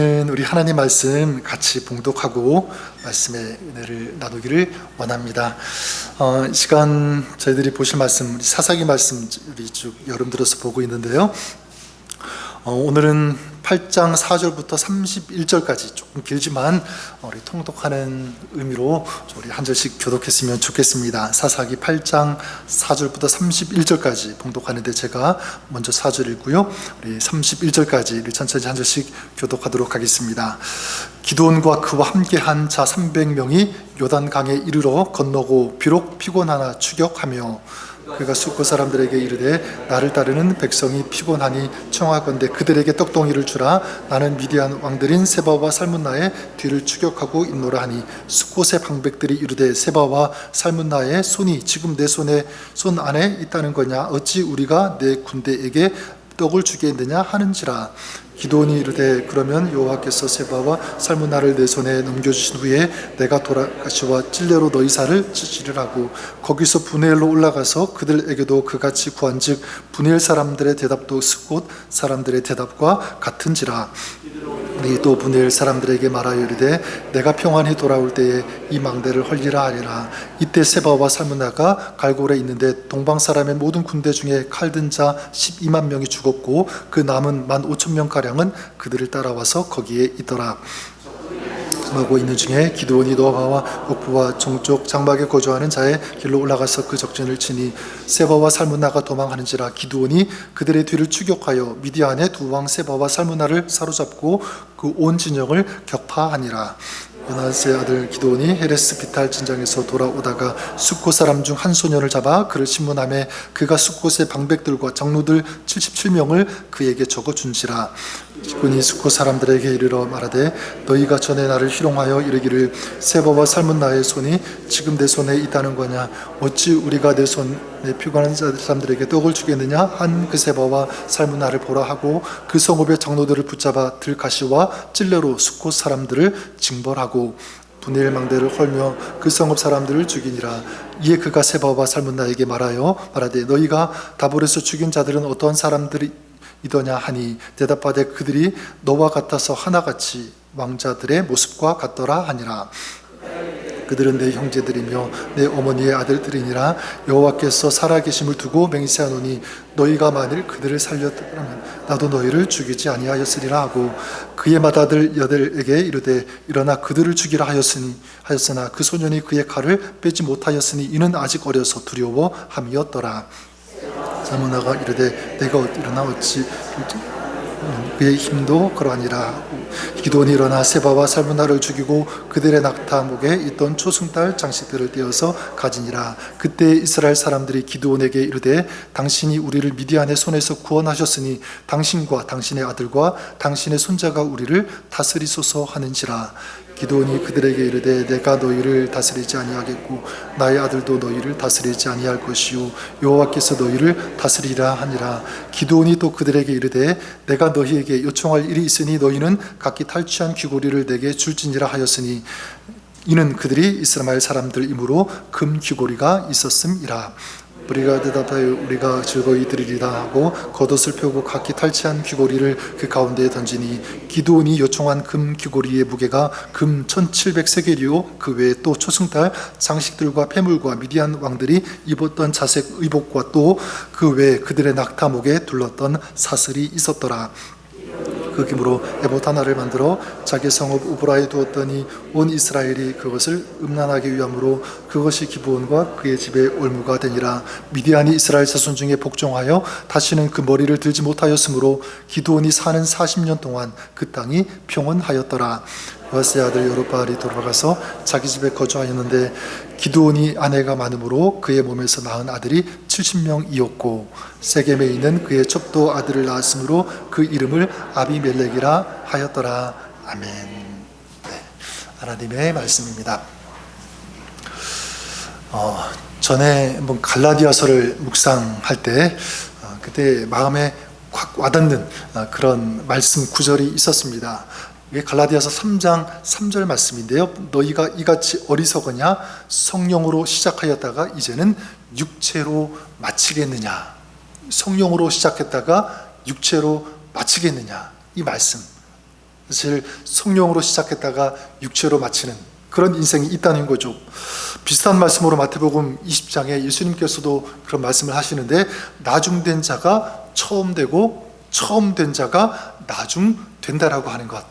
우리 하나님 말씀 같이 봉독하고 말씀의 은혜를 나누기를 원합니다. 이 시간 저희들이 보실 말씀, 우리 사사기 말씀 우리 쭉 여름 들어서 보고 있는데요. 오늘은 8장 4절부터 31절까지 조금 길지만 우리 통독하는 의미로 우리 한 절씩 교독했으면 좋겠습니다. 사사기 8장 4절부터 31절까지 봉독하는데 제가 먼저 4절 읽고요, 우리 31절까지 천천히 한 절씩 교독하도록 하겠습니다. 기드온과 그와 함께한 자 300명이 요단강에 이르러 건너고 비록 피곤하나 추격하며 그가 숫고 사람들에게 이르되 나를 따르는 백성이 피곤하니 청하건대 그들에게 떡덩이를 주라. 나는 미디안 왕들인 세바와 살문나의 뒤를 추격하고 있노라 하니 숫곳의 방백들이 이르되 세바와 살문나의 손이 지금 내 손 안에 있다는 거냐? 어찌 우리가 내 군대에게 떡을 주겠느냐 하는지라. 기드온이 이르되 그러면 여호와께서 세바와 살문나를 내 손에 넘겨주신 후에 내가 돌아가시와 찔레로 너희 살을 찢으리라고. 거기서 브네엘로 올라가서 그들에게도 그같이 구한즉 브네엘 사람들의 대답도 숫곳 사람들의 대답과 같은지라. 네 또 브네엘 사람들에게 말하여 이르되 내가 평안히 돌아올 때에 이 망대를 헐리라 하리라. 이때 세바와 살문나가 갈골에 있는데 동방 사람의 모든 군대 중에 칼든 자 12만 명이 죽었고 그 남은 15,000명가량은 그들을 따라와서 거기에 있더라. 하고 있는 중에 기드온이 노아와 옥부와 종쪽 장막에 거주하는 자의 길로 올라가서 그 적진을 치니 세바와 살문나가 도망하는지라. 기드온이 그들의 뒤를 추격하여 미디안의 두 왕 세바와 살문나를 사로잡고 그 온 진영을 격파하니라. 요나스의 아들 기드온이 헤레스 비탈 진장에서 돌아오다가 숫곳 사람 중 한 소년을 잡아 그를 신문하매 그가 숫곳의 방백들과 장로들 77명을 그에게 적어준지라. 기드온이 숫곳 사람들에게 이르러 말하되 너희가 전에 나를 희롱하여 이르기를 세바와 살문나의 손이 지금 내 손에 있다는 거냐? 어찌 우리가 내 손에 피곤한 사람들에게 떡을 주겠느냐? 한 그 세바와 살문나를 보라 하고 그 성읍의 장로들을 붙잡아 들가시와 찔레로 숫곳 사람들을 징벌하고 브네엘 망대를 헐며 그 성읍 사람들을 죽이니라. 이에 그가 세바와 살문나에게 말하되 너희가 다볼에서 죽인 자들은 어떠한 사람들이더냐 하니 대답하되 그들이 너와 같아서 하나같이 왕자들의 모습과 같더라 하니라. 그들은 내 형제들이며 내 어머니의 아들들이니라. 여호와께서 살아계심을 두고 맹세하노니 너희가 만일 그들을 살렸더라면 나도 너희를 죽이지 아니하였으리라 하고 그의 맏아들 여델에게 이르되 일어나 그들을 죽이라 하였으나 그 소년이 그의 칼을 빼지 못하였으니 이는 아직 어려서 두려워함이었더라. 살문나가 이르되 내가 일어나 어찌 그의 힘도 그러하니라. 기드온이 일어나 세바와 살문나를 죽이고 그들의 낙타 목에 있던 초승달 장식들을 떼어서 가지니라. 그때 이스라엘 사람들이 기드온에게 이르되 당신이 우리를 미디안의 손에서 구원하셨으니 당신과 당신의 아들과 당신의 손자가 우리를 다스리소서 하는지라. 기드온이 그들에게 이르되 내가 너희를 다스리지 아니하겠고 나의 아들도 너희를 다스리지 아니할 것이요 여호와께서 너희를 다스리라 하니라. 기드온이 또 그들에게 이르되 내가 너희에게 요청할 일이 있으니 너희는 각기 탈취한 귀고리를 내게 줄지니라 하였으니 이는 그들이 이스라엘 사람들이므로 금 귀고리가 있었음이라. 우리가 대답하여 우리가 즐거이 드리리다 하고 겉옷을 펴고 각기 탈취한 귀고리를 그 가운데에 던지니 기드온이 요청한 금 귀고리의 무게가 금 1700세겔이요 그 외에 또 초승달 장식들과 폐물과 미디안 왕들이 입었던 자색 의복과 또 그 외에 그들의 낙타 목에 둘렀던 사슬이 있었더라. 그 기므로 에봇 하나를 만들어 자기 성읍 우브라에 두었더니 온 이스라엘이 그것을 음란하기 위함으로 그것이 기브온과 그의 집의 올무가 되니라. 미디안이 이스라엘 자손 중에 복종하여 다시는 그 머리를 들지 못하였으므로 기드온이 사는 40년 동안 그 땅이 평온하였더라. 요아스의 아들 여룹바알이 돌아가서 자기 집에 거주하였는데 기드온이 아내가 많으므로 그의 몸에서 낳은 아들이 70명이었고 세겜에 있는 그의 첩도 아들을 낳았으므로 그 이름을 아비멜렉이라 하였더라. 아멘. 네, 하나님의 말씀입니다. 전에 한번 갈라디아서를 묵상할 때 그때 마음에 확 와닿는 그런 말씀 구절이 있었습니다. 이게 갈라디아서 3장 3절 말씀인데요. 너희가 이같이 어리석으냐 성령으로 시작하였다가 이제는 육체로 마치겠느냐. 성령으로 시작했다가 육체로 마치겠느냐. 이 말씀 사실 성령으로 시작했다가 육체로 마치는 그런 인생이 있다는 거죠. 비슷한 말씀으로 마태복음 20장에 예수님께서도 그런 말씀을 하시는데, 나중된 자가 처음 되고 처음 된 자가 나중 된다라고 하는 것.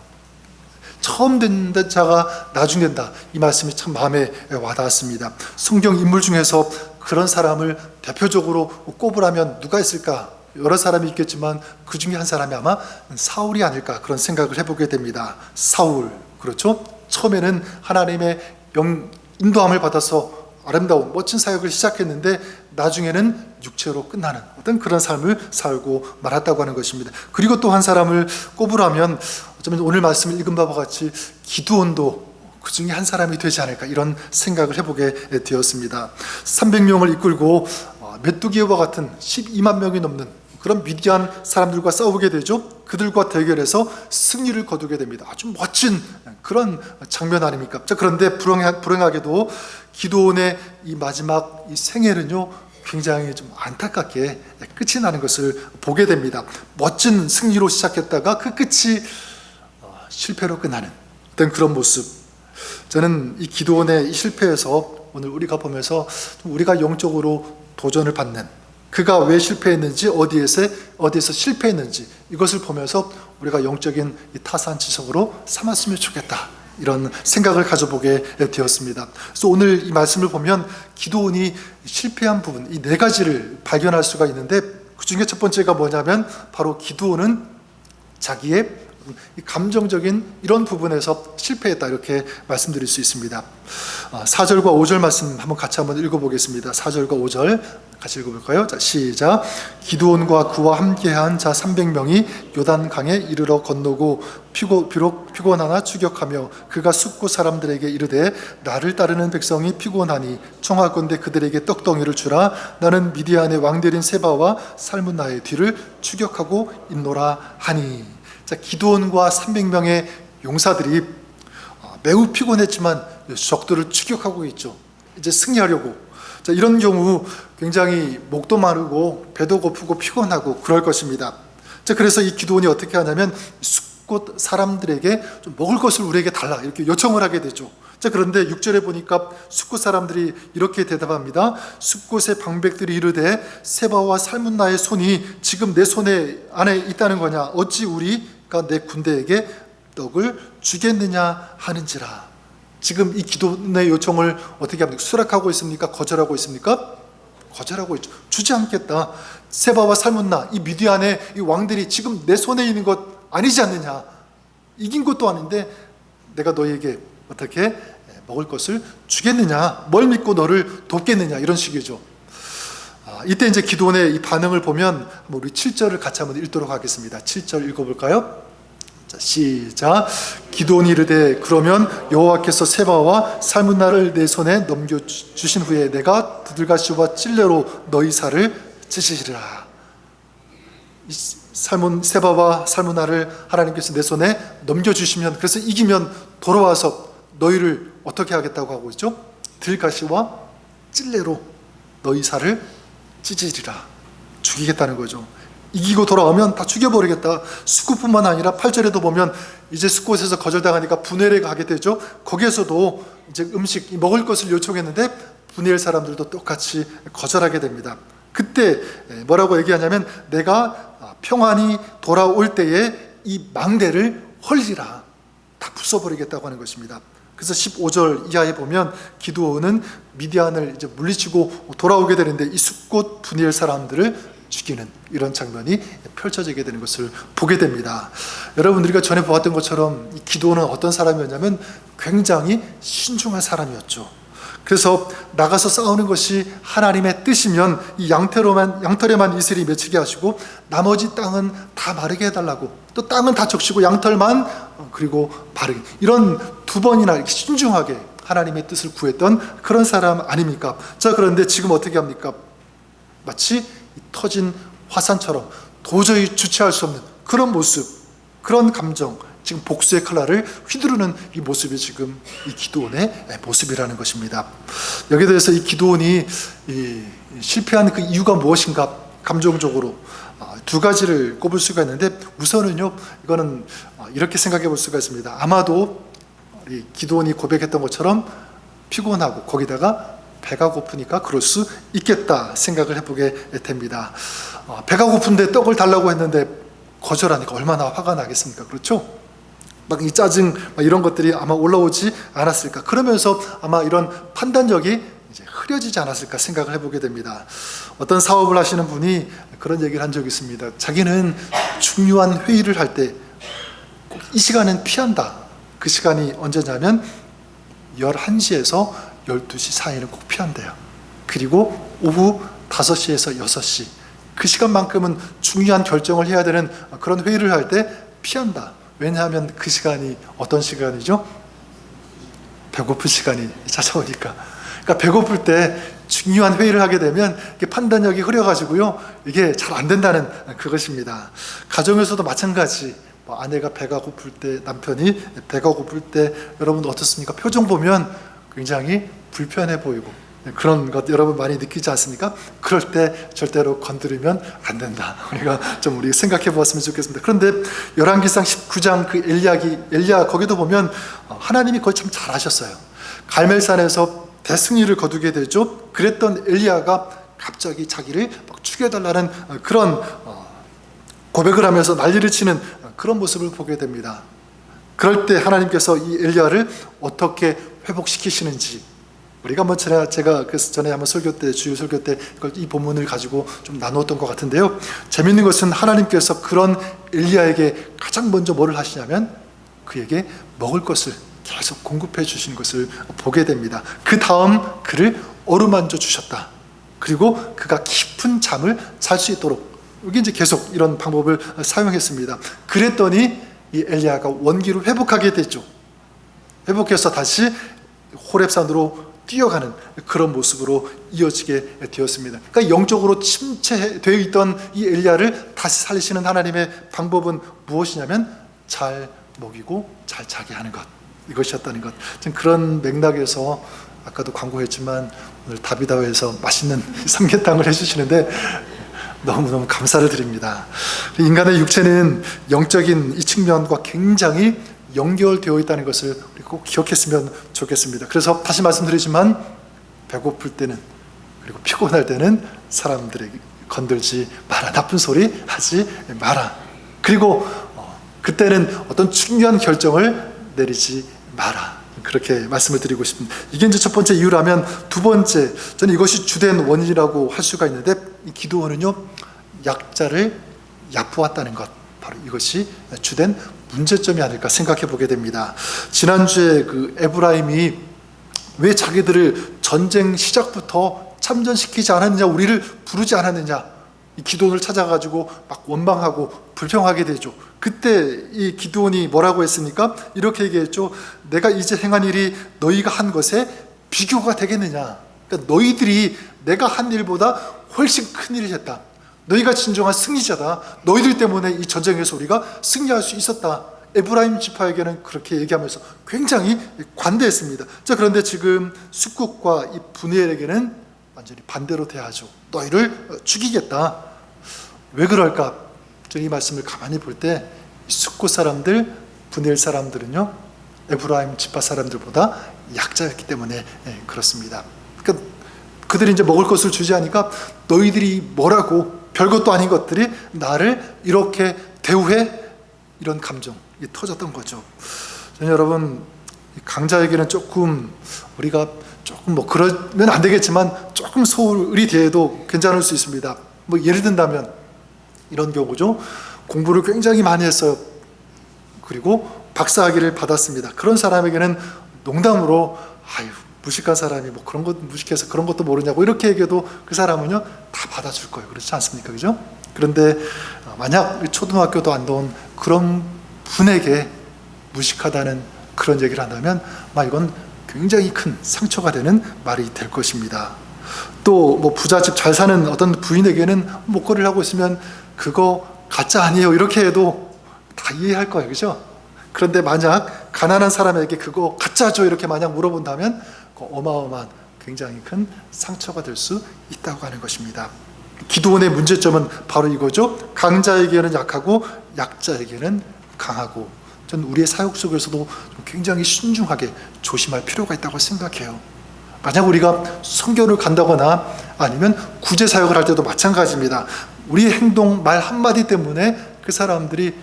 처음 된 자가 나중 된다, 이 말씀이 참 마음에 와닿았습니다. 성경 인물 중에서 그런 사람을 대표적으로 꼽으라면 누가 있을까? 여러 사람이 있겠지만 그 중에 한 사람이 아마 사울이 아닐까, 그런 생각을 해보게 됩니다. 사울, 그렇죠? 처음에는 하나님의 인도함을 받아서 아름다운 멋진 사역을 시작했는데 나중에는 육체로 끝나는 어떤 그런 삶을 살고 말았다고 하는 것입니다. 그리고 또 한 사람을 꼽으라면 어쩌면 오늘 말씀을 읽은 바와 같이 기드온도 그 중에 한 사람이 되지 않을까, 이런 생각을 해보게 되었습니다. 300명을 이끌고 메뚜기와 같은 12만 명이 넘는 그런 미디안 사람들과 싸우게 되죠. 그들과 대결해서 승리를 거두게 됩니다. 아주 멋진 그런 장면 아닙니까? 자, 그런데 불행하게도 기드온의 이 마지막 이 생애는요, 굉장히 좀 안타깝게 끝이 나는 것을 보게 됩니다. 멋진 승리로 시작했다가 그 끝이 실패로 끝나는 어떤 그런 모습. 저는 이 기드온의 이 실패에서 오늘 우리가 보면서 우리가 영적으로 도전을 받는, 그가 왜 실패했는지, 어디에서 실패했는지, 이것을 보면서 우리가 영적인 타산지석으로 삼았으면 좋겠다, 이런 생각을 가져보게 되었습니다. 그래서 오늘 이 말씀을 보면 기드온이 실패한 부분, 이 네 가지를 발견할 수가 있는데, 그 중에 첫 번째가 뭐냐면 바로 기드온은 자기의 감정적인 이런 부분에서 실패했다, 이렇게 말씀드릴 수 있습니다. 4절과 5절 말씀 한번 같이 한번 읽어보겠습니다. 4절과 5절 같이 읽어볼까요? 자, 시작. 기드온과 그와 함께한 자 300명이 요단강에 이르러 건너고 비록 피곤하나 추격하며 그가 숫곳 사람들에게 이르되, 나를 따르는 백성이 피곤하니 청하건대 그들에게 떡덩이를 주라. 나는 미디안의 왕들인 세바와 살문나의 뒤를 추격하고 있노라 하니. 자, 기드온과 300명의 용사들이 매우 피곤했지만 적들을 추격하고 있죠. 이제 승리하려고. 자, 이런 경우 굉장히 목도 마르고 배도 고프고 피곤하고 그럴 것입니다. 자, 그래서 이 기드온이 어떻게 하냐면 숫곳 사람들에게 좀 먹을 것을 우리에게 달라, 이렇게 요청을 하게 되죠. 자, 그런데 6절에 보니까 숫곳 사람들이 이렇게 대답합니다. 숫곳의 방백들이 이르되, 세바와 살문나의 손이 지금 내 손에 안에 있다는 거냐? 어찌 우리가 내 군대에게 떡을 주겠느냐 하는지라. 지금 이 기도의 요청을 어떻게 합니까? 수락하고 있습니까? 거절하고 있습니까? 거절하고 있죠. 주지 않겠다. 세바와 살문나, 이 미디안의 이 왕들이 지금 내 손에 있는 것 아니지 않느냐? 이긴 것도 아닌데 내가 너에게 어떻게 먹을 것을 주겠느냐? 뭘 믿고 너를 돕겠느냐? 이런 식이죠. 이때 이제 기드온의 이 반응을 보면 우리 7절을 같이 한번 읽도록 하겠습니다. 7절 읽어볼까요? 자, 시작. 기드온이 이르되, 그러면 여호와께서 세바와 살문나를 내 손에 넘겨주신 후에 내가 두들가시와 찔레로 너희 살을 찢으시리라. 세바와 살문나를 하나님께서 내 손에 넘겨주시면, 그래서 이기면 돌아와서 너희를 어떻게 하겠다고 하고 있죠? 들가시와 찔레로 너희 살을 찢으리라. 죽이겠다는 거죠. 이기고 돌아오면 다 죽여버리겠다. 숫곳뿐만 아니라 8절에도 보면 이제 숫곳에서 거절당하니까 분헬에 가게 되죠. 거기에서도 이제 음식, 먹을 것을 요청했는데 분헬 사람들도 똑같이 거절하게 됩니다. 그때 뭐라고 얘기하냐면, 내가 평안히 돌아올 때에 이 망대를 헐리라. 다 부숴버리겠다고 하는 것입니다. 그래서 15절 이하에 보면 기드온은 미디안을 이제 물리치고 돌아오게 되는데 이 숫곳 분헬 사람들을 죽이는 이런 장면이 펼쳐지게 되는 것을 보게 됩니다. 여러분, 우리가 전에 보았던 것처럼 이 기드온은 어떤 사람이었냐면 굉장히 신중한 사람이었죠. 그래서 나가서 싸우는 것이 하나님의 뜻이면 이 양털에만 이슬이 맺히게 하시고 나머지 땅은 다 마르게 해달라고, 또 땅은 다 적시고 양털만 그리고 바르게, 이런 두 번이나 이렇게 신중하게 하나님의 뜻을 구했던 그런 사람 아닙니까? 자, 그런데 지금 어떻게 합니까? 마치 터진 화산처럼 도저히 주체할 수 없는 그런 모습, 그런 감정, 지금 복수의 칼날을 휘두르는 이 모습이 지금 이 기드온의 모습이라는 것입니다. 여기에 대해서 이 기드온이 실패한 그 이유가 무엇인가? 감정적으로 두 가지를 꼽을 수가 있는데, 우선은요, 이거는 이렇게 생각해 볼 수가 있습니다. 아마도 우리 기드온이 고백했던 것처럼 피곤하고 거기다가 배가 고프니까 그럴 수 있겠다 생각을 해보게 됩니다. 배가 고픈데 떡을 달라고 했는데 거절하니까 얼마나 화가 나겠습니까? 그렇죠? 막 이 짜증 이런 것들이 아마 올라오지 않았을까. 그러면서 아마 이런 판단력이 이제 흐려지지 않았을까 생각을 해보게 됩니다. 어떤 사업을 하시는 분이 그런 얘기를 한 적이 있습니다. 자기는 중요한 회의를 할 때 꼭 이 시간은 피한다. 그 시간이 언제냐면 11시에서 12시 사이는 꼭 피한대요. 그리고 오후 5시에서 6시, 그 시간만큼은 중요한 결정을 해야 되는 그런 회의를 할 때 피한다. 왜냐하면 그 시간이 어떤 시간이죠? 배고픈 시간이 찾아오니까. 그러니까 배고플 때 중요한 회의를 하게 되면 판단력이 흐려가지고요, 이게 잘 안 된다는 그것입니다. 가정에서도 마찬가지. 아내가 배가 고플 때, 남편이 배가 고플 때 여러분 어떻습니까? 표정 보면 굉장히 불편해 보이고 그런 것 여러분 많이 느끼지 않습니까? 그럴 때 절대로 건드리면 안 된다. 우리가 좀 생각해 보았으면 좋겠습니다. 그런데 열왕기상 19장 그 엘리야 거기도 보면 하나님이 거의 참 잘하셨어요. 갈멜산에서 대승리를 거두게 되죠. 그랬던 엘리야가 갑자기 자기를 막 죽여달라는 그런 고백을 하면서 난리를 치는 그런 모습을 보게 됩니다. 그럴 때 하나님께서 이 엘리야를 어떻게 회복시키시는지, 우리가 한번 제가 그래서 전에 한번 주요 설교 때 이 본문을 가지고 좀 나누었던 것 같은데요. 재밌는 것은 하나님께서 그런 엘리야에게 가장 먼저 뭐를 하시냐면 그에게 먹을 것을 계속 공급해 주신 것을 보게 됩니다. 그 다음 그를 어루만져 주셨다. 그리고 그가 깊은 잠을 잘 수 있도록, 여기 이제 계속 이런 방법을 사용했습니다. 그랬더니 이 엘리야가 원기를 회복하게 됐죠. 회복해서 다시 호렙산으로 뛰어가는 그런 모습으로 이어지게 되었습니다. 그러니까 영적으로 침체되어 있던 이 엘리야를 다시 살리시는 하나님의 방법은 무엇이냐면 잘 먹이고 잘 자게 하는 것, 이것이었다는 것. 그런 맥락에서 아까도 광고했지만 오늘 다비다회에서 맛있는 삼계탕을 해주시는데 너무너무 감사를 드립니다. 인간의 육체는 영적인 이 측면과 굉장히 연결되어 있다는 것을 꼭 기억했으면 좋겠습니다. 그래서 다시 말씀드리지만 배고플 때는, 그리고 피곤할 때는 사람들에게 건들지 마라. 나쁜 소리 하지 마라. 그리고 그때는 어떤 중요한 결정을 내리지 마라. 그렇게 말씀을 드리고 싶습니다. 이게 이제 첫 번째 이유라면, 두 번째, 저는 이것이 주된 원인이라고 할 수가 있는데, 이 기드온은요, 약자를 얕보았다는 것, 바로 이것이 주된 문제점이 아닐까 생각해 보게 됩니다. 지난주에 그 에브라임이 왜 자기들을 전쟁 시작부터 참전시키지 않았느냐, 우리를 부르지 않았느냐, 이 기드온을 찾아가지고 막 원망하고 불평하게 되죠. 그때 이 기드온이 뭐라고 했습니까? 이렇게 얘기했죠. 내가 이제 행한 일이 너희가 한 것에 비교가 되겠느냐. 그러니까 너희들이 내가 한 일보다 훨씬 큰 일을 했다. 너희가 진정한 승리자다. 너희들 때문에 이 전쟁에서 우리가 승리할 수 있었다. 에브라임 지파에게는 그렇게 얘기하면서 굉장히 관대했습니다. 자, 그런데 지금 숫국과 이 브니엘에게는 완전히 반대로 대하죠. 너희를 죽이겠다. 왜 그럴까? 이 말씀을 가만히 볼 때 숫국 사람들, 브니엘 사람들은요, 에브라임 지파 사람들보다 약자였기 때문에 그렇습니다. 그러니까 그들이 이제 먹을 것을 주지 않으니까 너희들이 뭐라고, 별것도 아닌 것들이 나를 이렇게 대우해, 이런 감정이 터졌던 거죠. 저는 여러분, 강자에게는 조금 우리가 조금 그러면 안 되겠지만 조금 소홀히 대해도 괜찮을 수 있습니다. 예를 든다면 이런 경우죠. 공부를 굉장히 많이 했어요. 그리고 박사학위를 받았습니다. 그런 사람에게는 농담으로 아유, 무식한 사람이 그런 것 무식해서 그런 것도 모르냐고 이렇게 얘기해도 그 사람은요, 다 받아줄 거예요. 그렇지 않습니까? 그죠? 그런데 만약 초등학교도 안 나온 그런 분에게 무식하다는 그런 얘기를 한다면 이건 굉장히 큰 상처가 되는 말이 될 것입니다. 또 부잣집 잘 사는 어떤 부인에게는 목걸이를 하고 있으면 그거 가짜 아니에요, 이렇게 해도 다 이해할 거예요. 그죠? 그런데 만약 가난한 사람에게 그거 가짜죠, 이렇게 만약 물어본다면 어마어마한 굉장히 큰 상처가 될 수 있다고 하는 것입니다. 기드온의 문제점은 바로 이거죠. 강자에게는 약하고 약자에게는 강하고. 저는 우리의 사역 속에서도 굉장히 신중하게 조심할 필요가 있다고 생각해요. 만약 우리가 선교를 간다거나 아니면 구제 사역을 할 때도 마찬가지입니다. 우리의 행동, 말 한마디 때문에 그 사람들이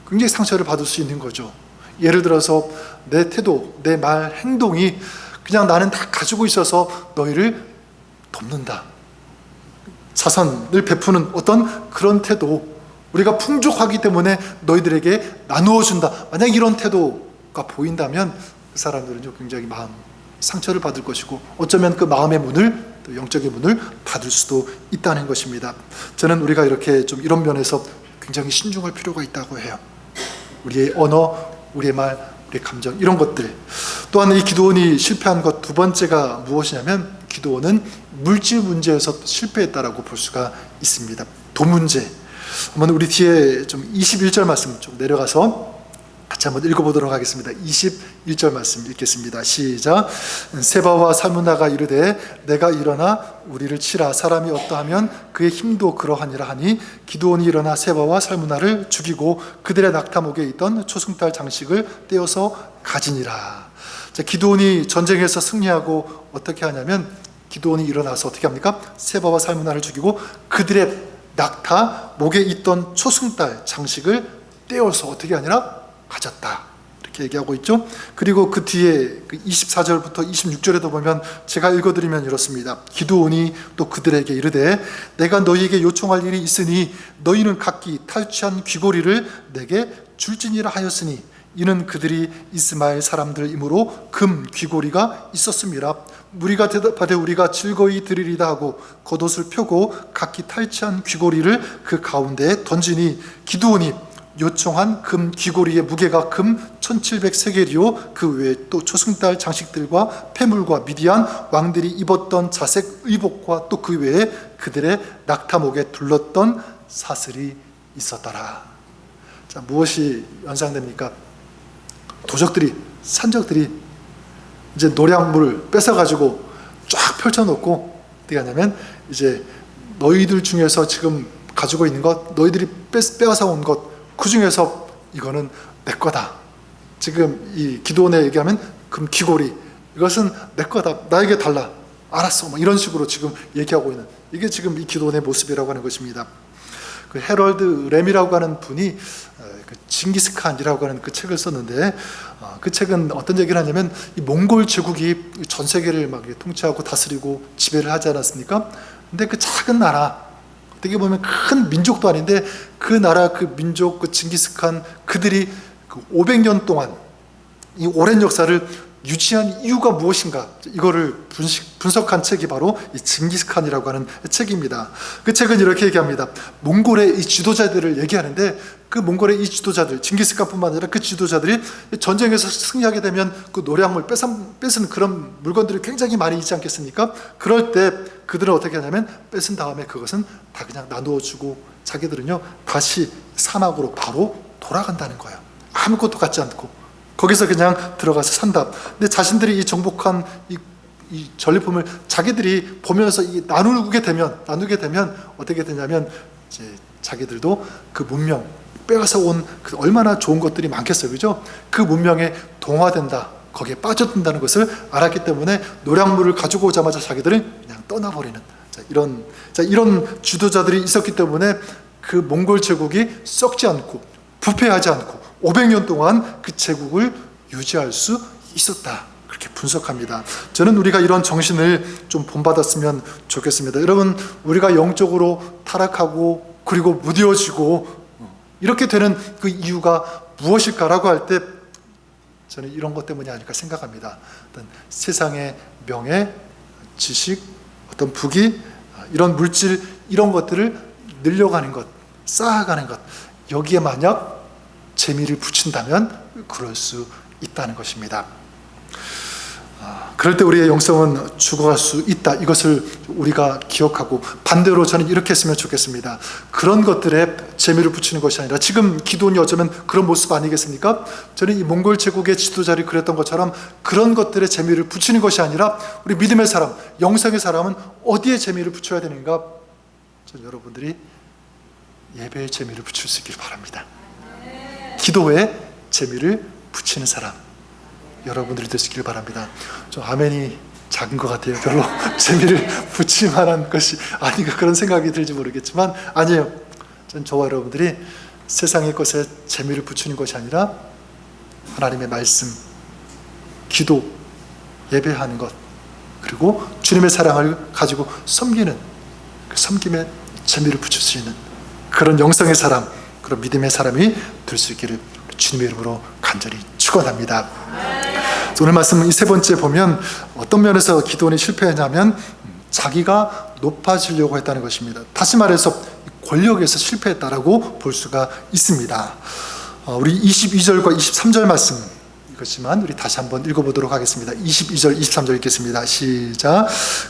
굉장히 상처를 받을 수 있는 거죠. 예를 들어서 내 태도, 내 말, 행동이 그냥 나는 다 가지고 있어서 너희를 돕는다, 자선을 베푸는 어떤 그런 태도, 우리가 풍족하기 때문에 너희들에게 나누어 준다, 만약 이런 태도가 보인다면 그 사람들은 굉장히 마음 상처를 받을 것이고, 어쩌면 그 마음의 문을, 또 영적인 문을 닫을 수도 있다는 것입니다. 저는 우리가 이렇게 좀 이런 면에서 굉장히 신중할 필요가 있다고 해요. 우리의 언어, 우리의 말, 우리의 감정, 이런 것들. 또한 이 기드온이 실패한 것 두 번째가 무엇이냐면, 기드온은 물질 문제에서 실패했다라고 볼 수가 있습니다. 돈 문제. 한번 우리 뒤에 좀 21절 말씀 좀 내려가서 같이 한번 읽어보도록 하겠습니다. 21절 말씀 읽겠습니다. 시작. 세바와 살무나가 이르되 내가 일어나 우리를 치라. 사람이 어떠하면 그의 힘도 그러하니라 하니, 기드온이 일어나 세바와 살무나를 죽이고 그들의 낙타목에 있던 초승달 장식을 떼어서 가지니라. 자, 기드온이 전쟁에서 승리하고 어떻게 하냐면, 기드온이 일어나서 어떻게 합니까? 세바와 살무나를 죽이고 그들의 낙타 목에 있던 초승달 장식을 떼어서 어떻게 하니라? 가졌다, 이렇게 얘기하고 있죠. 그리고 그 뒤에 24절부터 26절에도 보면 제가 읽어드리면 이렇습니다. 기드온이 또 그들에게 이르되 내가 너희에게 요청할 일이 있으니 너희는 각기 탈취한 귀고리를 내게 줄지니라 하였으니, 이는 그들이 이스마엘 사람들이므로 금 귀고리가 있었습니다. 무리가 대답하되 우리가 즐거이 드리리다 하고 겉옷을 펴고 각기 탈취한 귀고리를 그 가운데에 던지니, 기드온이 요청한 금 귀고리의 무게가 금 1700세겔이요 그 외에 또 초승달 장식들과 폐물과 미디안 왕들이 입었던 자색 의복과 또 그 외에 그들의 낙타목에 둘렀던 사슬이 있었더라. 자, 무엇이 연상됩니까? 도적들이, 산적들이 이제 노량물을 뺏어가지고 쫙 펼쳐놓고 어떻게 하냐면, 이제 너희들 중에서 지금 가지고 있는 것, 너희들이 빼앗아 온 것, 그 중에서 이거는 내 거다. 지금 이 기드온에 얘기하면 금 귀고리, 이것은 내 거다, 나에게 달라, 알았어, 뭐 이런 식으로 지금 얘기하고 있는, 이게 지금 이 기드온의 모습이라고 하는 것입니다. 그 헤럴드 램이라고 하는 분이 그 징기스칸이라고 하는 그 책을 썼는데, 그 책은 어떤 얘기를 하냐면, 이 몽골 제국이 전 세계를 막 통치하고 다스리고 지배를 하지 않았습니까? 근데 그 작은 나라, 어떻게 보면 큰 민족도 아닌데 그 나라, 그 민족, 그 징기스칸, 그들이 그 500년 동안 이 오랜 역사를 유지한 이유가 무엇인가, 이거를 분석한 책이 바로 이 징기스칸이라고 하는 책입니다. 그 책은 이렇게 얘기합니다. 몽골의 이 지도자들을 얘기하는데, 그 몽골의 이 지도자들, 징기스칸뿐만 아니라 그 지도자들이 전쟁에서 승리하게 되면 그 노량물 뺏은 그런 물건들이 굉장히 많이 있지 않겠습니까? 그럴 때 그들은 어떻게 하냐면, 뺏은 다음에 그것은 다 그냥 나누어 주고 자기들은요 다시 사막으로 바로 돌아간다는 거예요. 아무것도 갖지 않고 거기서 그냥 들어가서 산다. 근데 자신들이 이 정복한 이 전리품을 자기들이 보면서 나누게 되면 어떻게 되냐면, 이제 자기들도 그 문명, 빼앗아 온 그 얼마나 좋은 것들이 많겠어요, 그죠? 그 문명에 동화된다, 거기에 빠져든다는 것을 알았기 때문에 노량물을 가지고 오자마자 자기들은 그냥 떠나버리는, 이런 지도자들이 있었기 때문에 그 몽골 제국이 썩지 않고 부패하지 않고 500년 동안 그 제국을 유지할 수 있었다, 그렇게 분석합니다. 저는 우리가 이런 정신을 좀 본받았으면 좋겠습니다. 여러분, 우리가 영적으로 타락하고 그리고 무뎌지고 이렇게 되는 그 이유가 무엇일까라고 할 때, 저는 이런 것 때문이 아닐까 생각합니다. 어떤 세상의 명예, 지식, 어떤 부귀, 이런 물질, 이런 것들을 늘려가는 것, 쌓아가는 것, 여기에 만약 재미를 붙인다면 그럴 수 있다는 것입니다. 그럴 때 우리의 영성은 죽어갈 수 있다, 이것을 우리가 기억하고, 반대로 저는 이렇게 했으면 좋겠습니다. 그런 것들에 재미를 붙이는 것이 아니라, 지금 기드온이 어쩌면 그런 모습 아니겠습니까? 저는 이 몽골 제국의 지도자들이 그랬던 것처럼 그런 것들에 재미를 붙이는 것이 아니라, 우리 믿음의 사람, 영성의 사람은 어디에 재미를 붙여야 되는가? 전 여러분들이 예배에 재미를 붙일 수 있길 바랍니다. 기도에 재미를 붙이는 사람 여러분들이 되시길 바랍니다. 좀 아멘이 작은 것 같아요. 별로 재미를 붙일 만한 것이 아닌가 그런 생각이 들지 모르겠지만 아니에요. 전 저와 여러분들이 세상의 것에 재미를 붙이는 것이 아니라 하나님의 말씀, 기도, 예배하는 것, 그리고 주님의 사랑을 가지고 섬기는 그 섬김에 재미를 붙일 수 있는 그런 영성의 사람, 그런 믿음의 사람이 될 수 있기를 주님의 이름으로 간절히 축원합니다. 오늘 말씀 이 세 번째 보면 어떤 면에서 기도원이 실패했냐면 자기가 높아지려고 했다는 것입니다. 다시 말해서 권력에서 실패했다라고 볼 수가 있습니다. 우리 22절과 23절 말씀 이것지만 우리 다시 한번 읽어보도록 하겠습니다. 22절 23절 읽겠습니다. 시작.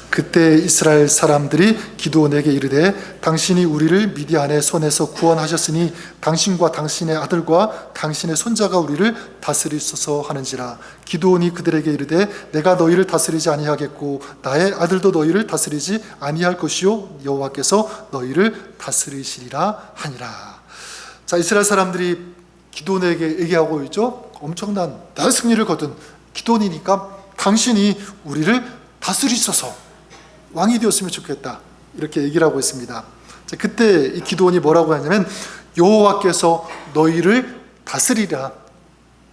그때 이스라엘 사람들이 기드온에게 이르되 당신이 우리를 미디안의 손에서 구원하셨으니 당신과 당신의 아들과 당신의 손자가 우리를 다스리소서 하는지라. 기드온이 그들에게 이르되 내가 너희를 다스리지 아니하겠고 나의 아들도 너희를 다스리지 아니할 것이요 여호와께서 너희를 다스리시리라 하니라. 자, 이스라엘 사람들이 기드온에게 얘기하고 있죠. 엄청난 대승리를 거둔 기드온이니까 당신이 우리를 다스리소서, 왕이 되었으면 좋겠다 이렇게 얘기를 하고 있습니다. 자, 그때 이 기드온이 뭐라고 하냐면 여호와께서 너희를 다스리라,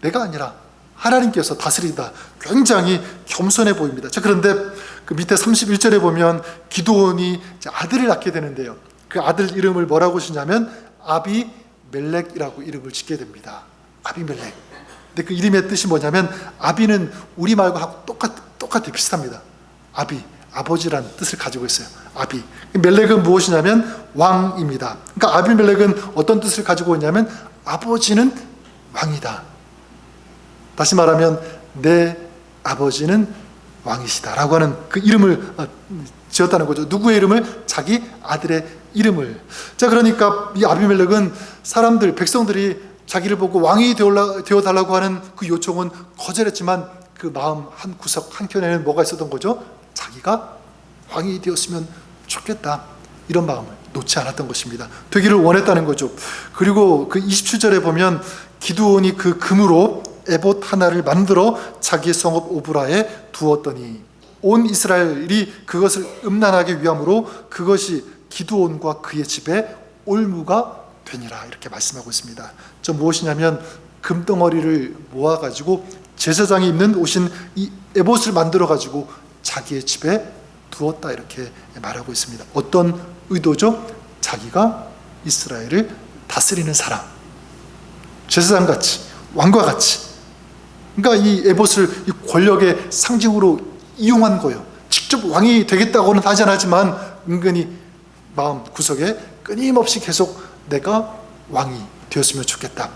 내가 아니라 하나님께서 다스리다. 굉장히 겸손해 보입니다. 자, 그런데 그 밑에 31절에 보면 기드온이 아들을 낳게 되는데요. 그 아들 이름을 뭐라고 주냐면 아비멜렉이라고 이름을 짓게 됩니다. 아비멜렉. 근데 그 이름의 뜻이 뭐냐면 아비는 우리말과 똑같아 비슷합니다. 아비, 아버지라는 뜻을 가지고 있어요. 아비. 멜렉은 무엇이냐면 왕입니다. 그러니까 아비멜렉은 어떤 뜻을 가지고 있냐면 아버지는 왕이다. 다시 말하면 내 아버지는 왕이시다 라고 하는 그 이름을 지었다는 거죠. 누구의 이름을? 자기 아들의 이름을. 자, 그러니까 이 아비멜렉은 사람들, 백성들이 자기를 보고 왕이 되어달라고 하는 그 요청은 거절했지만 그 마음 한 구석 한켠에는 뭐가 있었던 거죠? 자기가 왕이 되었으면 좋겠다, 이런 마음을 놓지 않았던 것입니다. 되기를 원했다는 거죠. 그리고 그 27절에 보면 기드온이 그 금으로 에봇 하나를 만들어 자기의 성읍 오브라에 두었더니 온 이스라엘이 그것을 음란하게 위함으로 그것이 기드온과 그의 집에 올무가 되니라 이렇게 말씀하고 있습니다. 저 무엇이냐면 금덩어리를 모아가지고 제사장이 입는 옷인 이 에봇을 만들어가지고 자기의 집에 두었다 이렇게 말하고 있습니다. 어떤 의도죠? 자기가 이스라엘을 다스리는 사람, 제사장같이, 왕과같이. 그러니까 이 에봇을 이 권력의 상징으로 이용한 거예요. 직접 왕이 되겠다고는 하지 않았지만 은근히 마음 구석에 끊임없이 계속 내가 왕이 되었으면 좋겠다,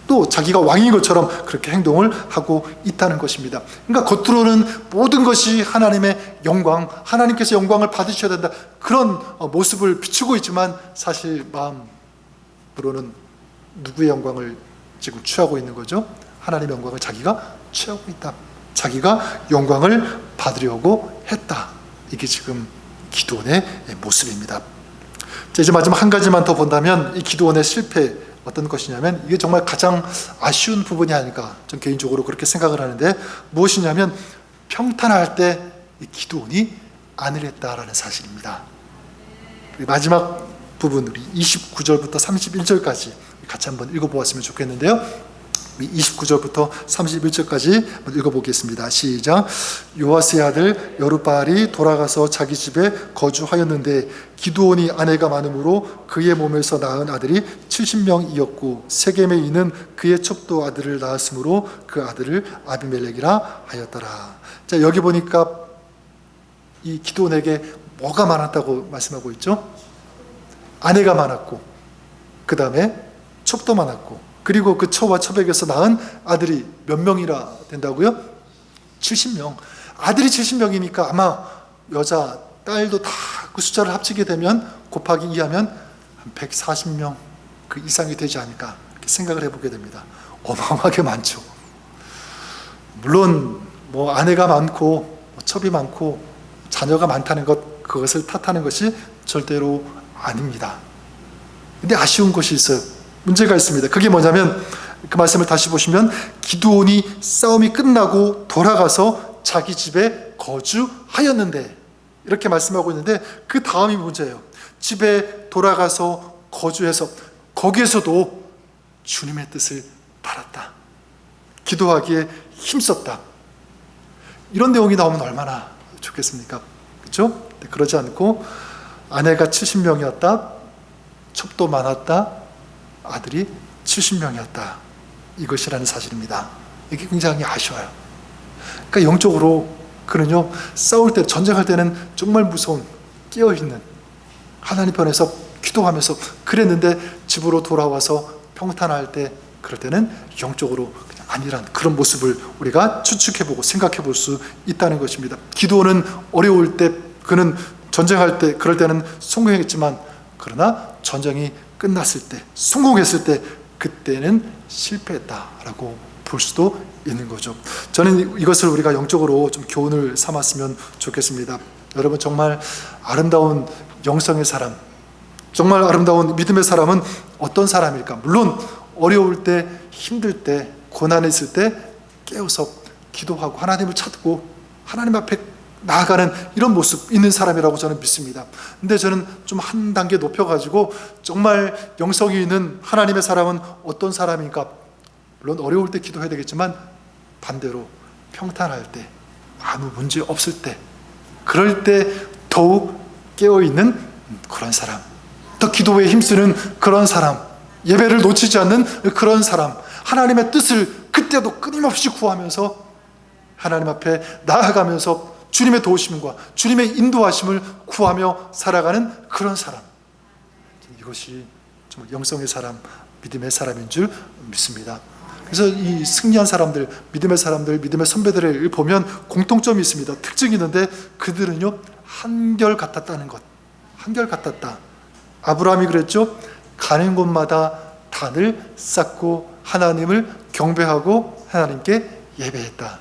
또 자기가 왕인 것처럼 그렇게 행동을 하고 있다는 것입니다. 그러니까 겉으로는 모든 것이 하나님의 영광, 하나님께서 영광을 받으셔야 된다, 그런 모습을 비추고 있지만 사실 마음으로는 누구의 영광을 지금 취하고 있는 거죠? 하나님의 영광을 자기가 취하고 있다, 자기가 영광을 받으려고 했다. 이게 지금 기드온의 모습입니다. 자, 이제 마지막 한 가지만 더 본다면 이 기드온의 실패 어떤 것이냐면 이게 정말 가장 아쉬운 부분이 아닐까, 좀 개인적으로 그렇게 생각을 하는데 무엇이냐면 평탄할 때 이 기드온이 안일했다라는 사실입니다. 마지막 부분 우리 29절부터 31절까지 같이 한번 읽어보았으면 좋겠는데요. 29절부터 31절까지 한번 읽어보겠습니다. 시작. 요아스의 아들 여룹바알이 돌아가서 자기 집에 거주하였는데 기드온이 아내가 많으므로 그의 몸에서 낳은 아들이 70명이었고 세겜에 있는 그의 첩도 아들을 낳았으므로 그 아들을 아비멜렉이라 하였더라. 자, 여기 보니까 이 기드온에게 뭐가 많았다고 말씀하고 있죠? 아내가 많았고 그 다음에 첩도 많았고 그리고 그 처와 처백에서 낳은 아들이 몇 명이라 된다고요? 70명. 아들이 70명이니까 아마 여자, 딸도 다 그 숫자를 합치게 되면 곱하기 2하면 한 140명 그 이상이 되지 않을까 이렇게 생각을 해보게 됩니다. 어마어마하게 많죠. 물론 뭐 아내가 많고 첩이 많고 자녀가 많다는 것, 그것을 탓하는 것이 절대로 아닙니다. 근데 아쉬운 것이 있어요. 문제가 있습니다. 그게 뭐냐면 그 말씀을 다시 보시면 기드온이 싸움이 끝나고 돌아가서 자기 집에 거주하였는데 이렇게 말씀하고 있는데 그 다음이 문제예요. 집에 돌아가서 거주해서 거기에서도 주님의 뜻을 따랐다. 기도하기에 힘썼다. 이런 내용이 나오면 얼마나 좋겠습니까? 그렇죠? 그러지 않고 아내가 70명이었다. 첩도 많았다. 아들이 70명이었다. 이것이라는 사실입니다. 이게 굉장히 아쉬워요. 그러니까 영적으로 그는요, 싸울 때, 전쟁할 때는 정말 무서운, 깨어있는 하나님 편에서 기도하면서 그랬는데 집으로 돌아와서 평탄할 때, 그럴 때는 영적으로 그냥 아니란 그런 모습을 우리가 추측해보고 생각해볼 수 있다는 것입니다. 기도는 어려울 때, 그는 전쟁할 때, 그럴 때는 성공했지만 그러나 전쟁이 끝났을 때, 성공했을 때 그때는 실패했다라고 볼 수도 있는 거죠. 저는 이것을 우리가 영적으로 좀 교훈을 삼았으면 좋겠습니다. 여러분, 정말 아름다운 영성의 사람, 정말 아름다운 믿음의 사람은 어떤 사람일까? 물론 어려울 때, 힘들 때, 고난에 있을 때 깨어서 기도하고 하나님을 찾고 하나님 앞에 나아가는 이런 모습 있는 사람이라고 저는 믿습니다. 근데 저는 좀 한 단계 높여가지고 정말 영성이 있는 하나님의 사람은 어떤 사람인가? 물론 어려울 때 기도해야 되겠지만 반대로 평탄할 때, 아무 문제 없을 때, 그럴 때 더욱 깨어있는 그런 사람, 더 기도에 힘쓰는 그런 사람, 예배를 놓치지 않는 그런 사람, 하나님의 뜻을 그때도 끊임없이 구하면서 하나님 앞에 나아가면서 주님의 도우심과 주님의 인도하심을 구하며 살아가는 그런 사람, 이것이 정말 영성의 사람, 믿음의 사람인 줄 믿습니다. 그래서 이 승리한 사람들, 믿음의 사람들, 믿음의 선배들을 보면 공통점이 있습니다. 특징이 있는데 그들은요, 한결같았다는 것. 한결같았다. 아브라함이 그랬죠. 가는 곳마다 단을 쌓고 하나님을 경배하고 하나님께 예배했다.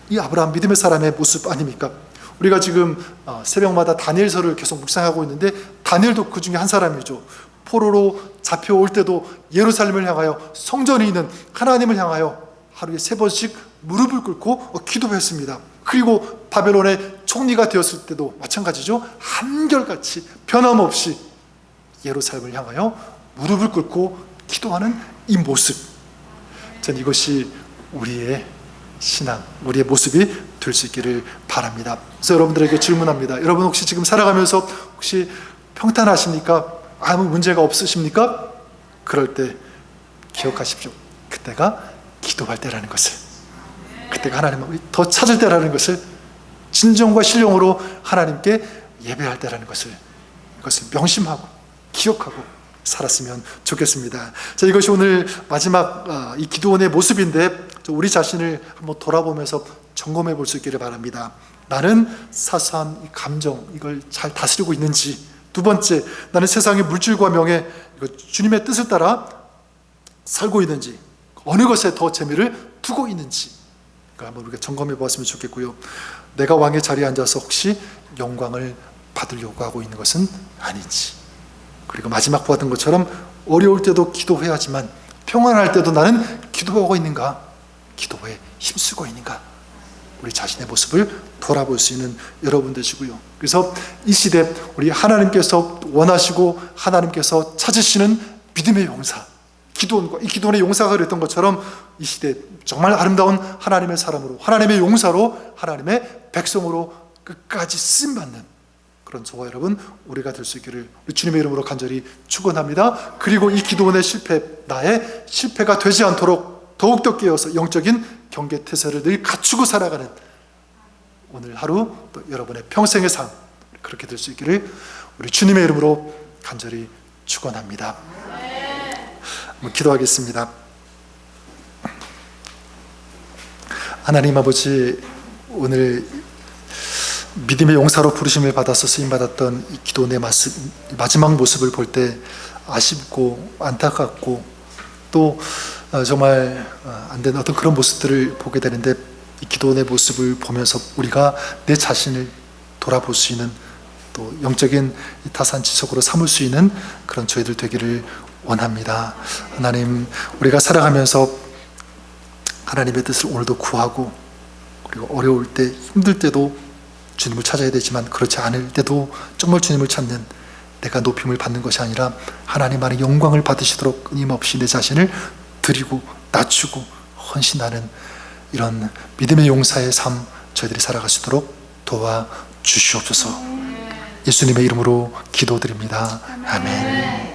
이 아브라함 믿음의 사람의 모습 아닙니까? 우리가 지금 새벽마다 다니엘서를 계속 묵상하고 있는데 다니엘도 그 중에 한 사람이죠. 포로로 잡혀올 때도 예루살렘을 향하여, 성전이 있는 하나님을 향하여 하루에 3번씩 무릎을 꿇고 기도했습니다. 그리고 바벨론의 총리가 되었을 때도 마찬가지죠. 한결같이 변함없이 예루살렘을 향하여 무릎을 꿇고 기도하는 이 모습, 전 이것이 우리의 신앙, 우리의 모습이 될 수 있기를 바랍니다. 그래서 여러분들에게 질문합니다. 여러분 혹시 지금 살아가면서 혹시 평탄하십니까? 아무 문제가 없으십니까? 그럴 때 기억하십시오. 그때가 기도할 때라는 것을, 그때가 하나님을 더 찾을 때라는 것을, 진정과 신령으로 하나님께 예배할 때라는 것을, 이것을 명심하고 기억하고 살았으면 좋겠습니다. 자, 이것이 오늘 마지막 이 기도원의 모습인데 우리 자신을 한번 돌아보면서 점검해 볼 수 있기를 바랍니다. 나는 사소한 감정, 이걸 잘 다스리고 있는지, 두 번째, 나는 세상의 물질과 명예, 주님의 뜻을 따라 살고 있는지, 어느 것에 더 재미를 두고 있는지, 한번 우리가 점검해 보았으면 좋겠고요. 내가 왕의 자리에 앉아서 혹시 영광을 받으려고 하고 있는 것은 아닌지, 그리고 마지막 보았던 것처럼 어려울 때도 기도해야지만 평안할 때도 나는 기도하고 있는가, 기도에 힘쓰고 있는가, 우리 자신의 모습을 돌아볼 수 있는 여러분 되시고요. 그래서 이 시대 우리 하나님께서 원하시고 하나님께서 찾으시는 믿음의 용사, 기도원과 이 기도원의 용사가 그랬던 것처럼 이 시대 정말 아름다운 하나님의 사람으로, 하나님의 용사로, 하나님의 백성으로 끝까지 쓰임받는 그런 저와 여러분 우리가 될 수 있기를 우리 주님의 이름으로 간절히 축원합니다. 그리고 이 기도원의 실패, 나의 실패가 되지 않도록 더욱더 깨어서 영적인 경계태세를 늘 갖추고 살아가는 오늘 하루, 또 여러분의 평생의 삶, 그렇게 될 수 있기를 우리 주님의 이름으로 간절히 축원합니다. 한번 기도하겠습니다. 하나님 아버지, 오늘 믿음의 용사로 부르심을 받아서 쓰임받았던 이 기도원의 마지막 모습을 볼 때 아쉽고 안타깝고 또 정말 안 되는 어떤 그런 모습들을 보게 되는데, 이 기도원의 모습을 보면서 우리가 내 자신을 돌아볼 수 있는 또 영적인 타산지석으로 삼을 수 있는 그런 저희들 되기를 원합니다. 하나님, 우리가 살아가면서 하나님의 뜻을 오늘도 구하고, 그리고 어려울 때, 힘들 때도 주님을 찾아야 되지만 그렇지 않을 때도 정말 주님을 찾는, 내가 높임을 받는 것이 아니라 하나님 안에 영광을 받으시도록 끊임없이 내 자신을 드리고 낮추고 헌신하는 이런 믿음의 용사의 삶 저희들이 살아갈 수 있도록 도와주시옵소서. 예수님의 이름으로 기도드립니다. 아멘.